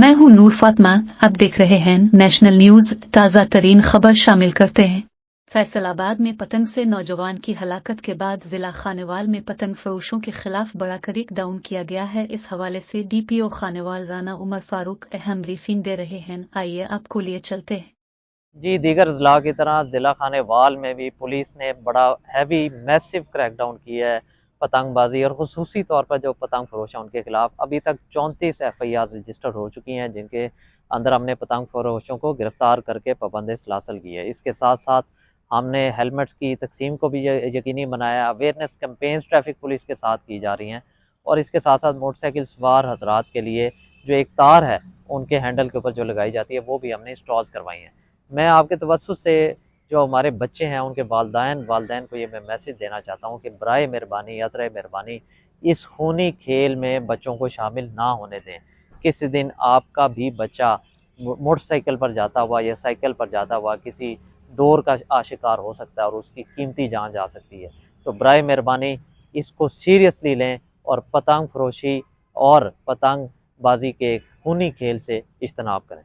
मैं हूं नूर फातिमा। आप देख रहे हैं नेशनल न्यूज। ताज़ा तरीन खबर शामिल करते हैं। फैसलाबाद में पतंग से नौजवान की हलाकत के बाद जिला खानेवाल में पतंग फरोशों के खिलाफ बड़ा क्रैकडाउन किया गया है। इस हवाले से डीपीओ खानेवाल राना उमर फारूक अहम ब्रीफिंग दे रहे हैं। आइए आपको लिए चलते हैं। जी, दीगर ज़िला की तरह ज़िला खानेवाल में भी पुलिस ने बड़ा हैवी मैसिव क्रैकडाउन किया है पतंगबाजी और ख़ुसूसी तौर पर जो पतंग फरोश हैं उनके खिलाफ अभी तक 34 एफआईआर रजिस्टर हो चुकी हैं, जिनके अंदर हमने पतंग फरोशों को गिरफ़्तार करके पाबंदी सलासल की है। इसके साथ साथ हमने हेलमेट्स की तकसीम को भी यकीनी बनाया। अवेयरनेस कैंपेन्स ट्रैफिक पुलिस के साथ की जा रही हैं और इसके साथ साथ मोटरसाइकिल सवार हजरात के लिए जो एक तार है उनके हैंडल के ऊपर जो लगाई जाती है वो भी हमने इंस्टॉल करवाई हैं। मैं आपके तवज्जुह से जो हमारे बच्चे हैं उनके वालदैन को ये मैं मैसेज देना चाहता हूँ कि बराए मेहरबानी यात्रा मेहरबानी इस खूनी खेल में बच्चों को शामिल ना होने दें। किसी दिन आपका भी बच्चा मोटरसाइकिल पर जाता हुआ या साइकिल पर जाता हुआ किसी डोर का आशिकार हो सकता है और उसकी कीमती जान जा सकती है। तो बराए मेहरबानी इसको सीरियसली लें और पतंग फरोशी और पतंगबाजी के खूनी खेल से इज्तनाब करें।